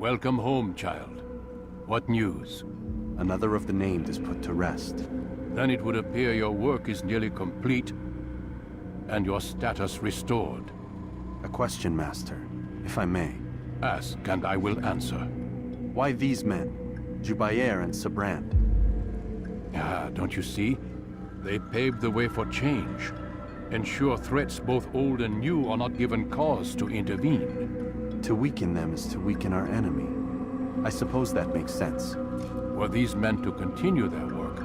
Welcome home, child. What news? Another of the named is put to rest. Then it would appear your work is nearly complete, and your status restored. A question, Master, if I may. Ask, and I will answer. Why these men? Jubayer and Sabrand? Ah, don't you see? They paved the way for change. Ensure threats both old and new are not given cause to intervene. To weaken them is to weaken our enemy. I suppose that makes sense. Were these men to continue their work,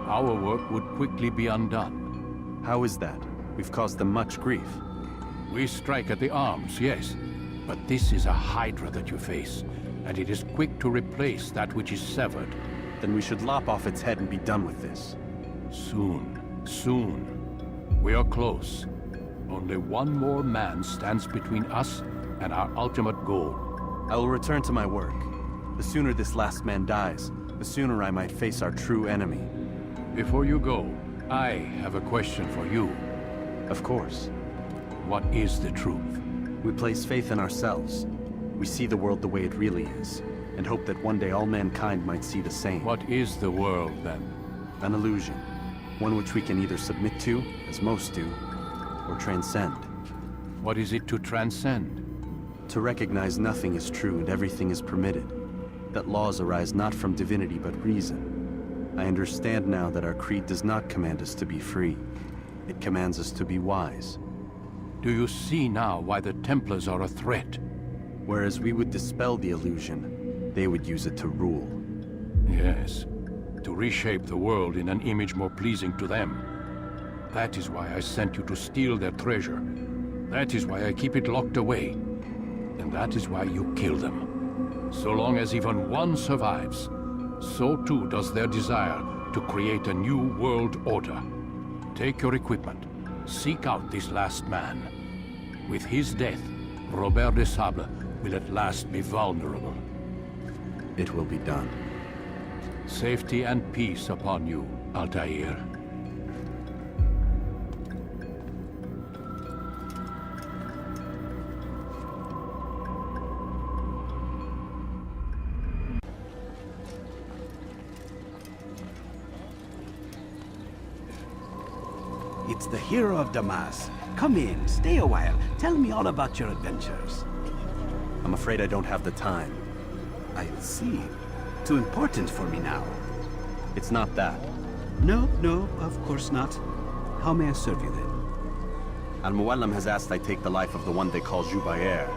our work would quickly be undone. How is that? We've caused them much grief. We strike at the arms, yes. But this is a hydra that you face, and it is quick to replace that which is severed. Then we should lop off its head and be done with this. Soon, soon. We are close. Only one more man stands between us and our ultimate goal. I will return to my work. The sooner this last man dies, the sooner I might face our true enemy. Before you go, I have a question for you. Of course. What is the truth? We place faith in ourselves. We see the world the way it really is, and hope that one day all mankind might see the same. What is the world, then? An illusion. One which we can either submit to, as most do, or transcend. What is it to transcend? To recognize nothing is true and everything is permitted. That laws arise not from divinity but reason. I understand now that our creed does not command us to be free. It commands us to be wise. Do you see now why the Templars are a threat? Whereas we would dispel the illusion, they would use it to rule. Yes. To reshape the world in an image more pleasing to them. That is why I sent you to steal their treasure. That is why I keep it locked away. And that is why you kill them. So long as even one survives, so too does their desire to create a new world order. Take your equipment. Seek out this last man. With his death, Robert de Sable will at last be vulnerable. It will be done. Safety and peace upon you, Altair. It's the hero of Damas. Come in, stay a while. Tell me all about your adventures. I'm afraid I don't have the time. I see. Too important for me now. It's not that. No, of course not. How may I serve you then? Al-Muallim has asked I take the life of the one they call Jubayer.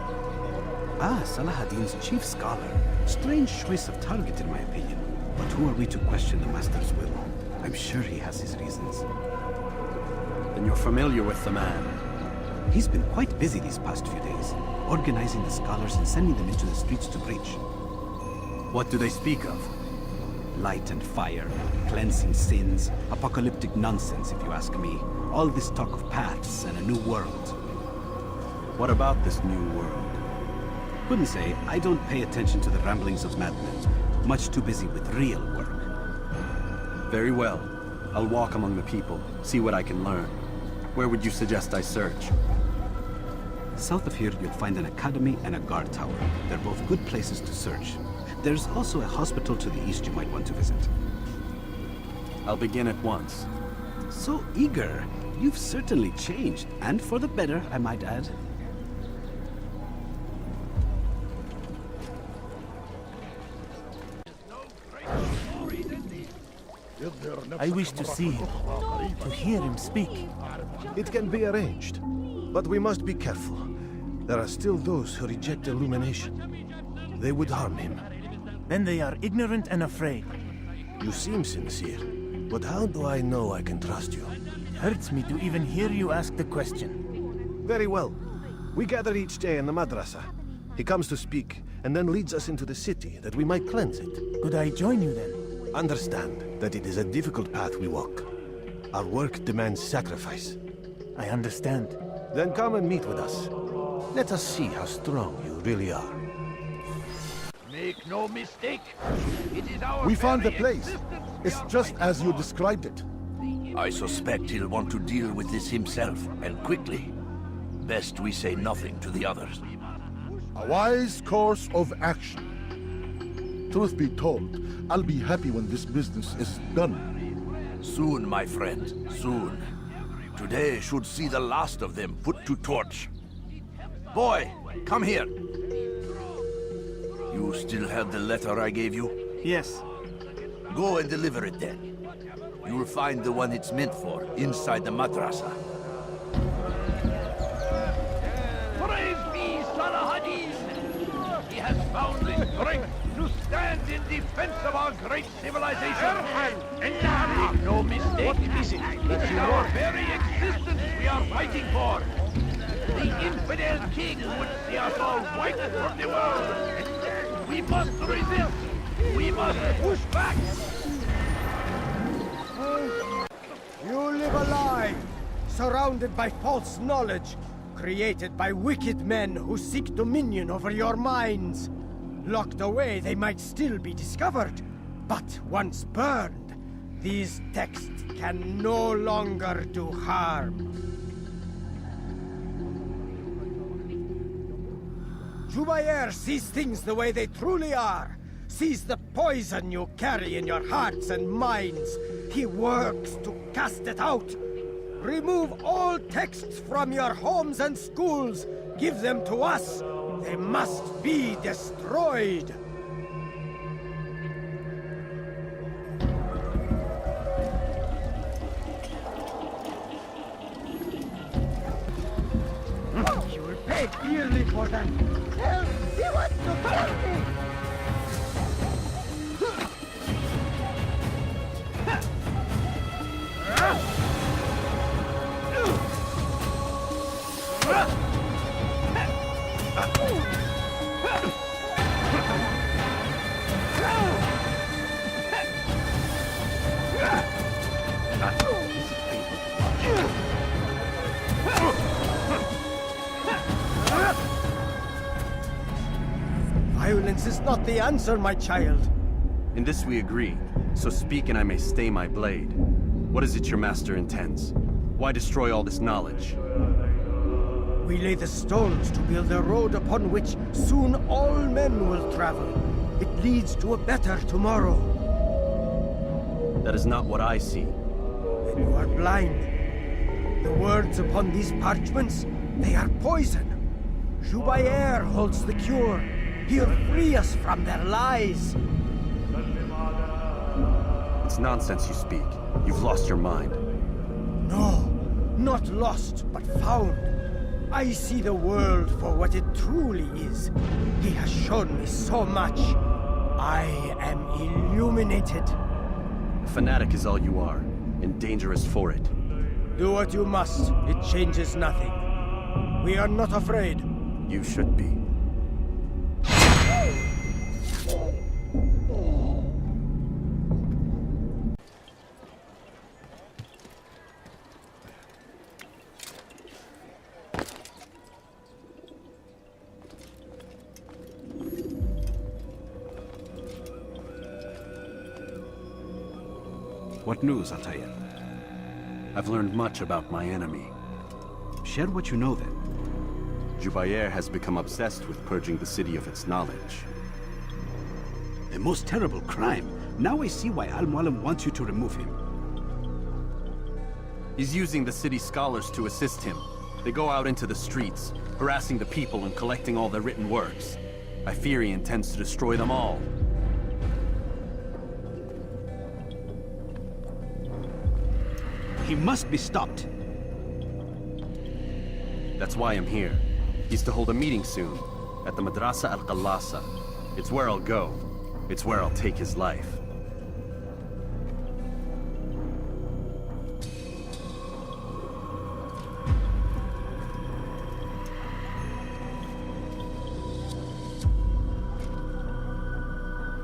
Ah, Salahadin's chief scholar. Strange choice of target in my opinion. But who are we to question the Master's will? I'm sure he has his reasons. Then you're familiar with the man. He's been quite busy these past few days, organizing the scholars and sending them into the streets to preach. What do they speak of? Light and fire, cleansing sins, apocalyptic nonsense if you ask me. All this talk of paths and a new world. What about this new world? Couldn't say. I don't pay attention to the ramblings of madmen. Much too busy with real work. Very well. I'll walk among the people, see what I can learn. Where would you suggest I search? South of here, you'll find an academy and a guard tower. They're both good places to search. There's also a hospital to the east you might want to visit. I'll begin at once. So eager. You've certainly changed, and for the better, I might add. I wish to see him, to hear him speak. It can be arranged, but we must be careful. There are still those who reject illumination. They would harm him. Then they are ignorant and afraid. You seem sincere, but how do I know I can trust you? Hurts me to even hear you ask the question. Very well. We gather each day in the madrasa. He comes to speak, and then leads us into the city, that we might cleanse it. Could I join you then? Understand that it is a difficult path we walk. Our work demands sacrifice. I understand. Then come and meet with us. Let us see how strong you really are. Make no mistake, it is our We found the very place. existence It's we are just fighting as you for. described it. I suspect he'll want to deal with this himself, and quickly. Best we say nothing to the others. A wise course of action. Truth be told, I'll be happy when this business is done. Soon, my friend, soon. Today should see the last of them put to torch. Boy, come here. You still have the letter I gave you? Yes. Go and deliver it then. You'll find the one it's meant for inside the madrasa. Praise be Salah-ad-Din! He has found the strength to stand in defense of our great civilization. Make no mistake, it's our very existence we are fighting for. The infidel king would see us all wiped from the world. We must resist. We must push back. You live a lie, surrounded by false knowledge, created by wicked men who seek dominion over your minds. Locked away, they might still be discovered, but once burned, these texts can no longer do harm. Jubair sees things the way they truly are, sees the poison you carry in your hearts and minds. He works to cast it out. Remove all texts from your homes and schools. Give them to us. They must be destroyed. You will pay dearly for that. He wants to kill me! Violence is not the answer, my child. In this we agree, so speak and I may stay my blade. What is it your master intends? Why destroy all this knowledge? We lay the stones to build a road upon which soon all men will travel. It leads to a better tomorrow. That is not what I see. Then you are blind. The words upon these parchments, they are poison. Jubair holds the cure. He'll free us from their lies. It's nonsense you speak. You've lost your mind. No, not lost, but found. I see the world for what it truly is. He has shown me so much. I am illuminated. A fanatic is all you are, and dangerous for it. Do what you must. It changes nothing. We are not afraid. You should be. What news, Altair? I've learned much about my enemy. Share what you know then. Jubair has become obsessed with purging the city of its knowledge. A most terrible crime. Now I see why Al-Mualim wants you to remove him. He's using the city scholars to assist him. They go out into the streets, harassing the people and collecting all their written works. I fear he intends to destroy them all. He must be stopped. That's why I'm here. He's to hold a meeting soon, at the Madrasa Al-Qallasa. It's where I'll go. It's where I'll take his life.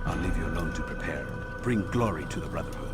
I'll leave you alone to prepare. Bring glory to the Brotherhood.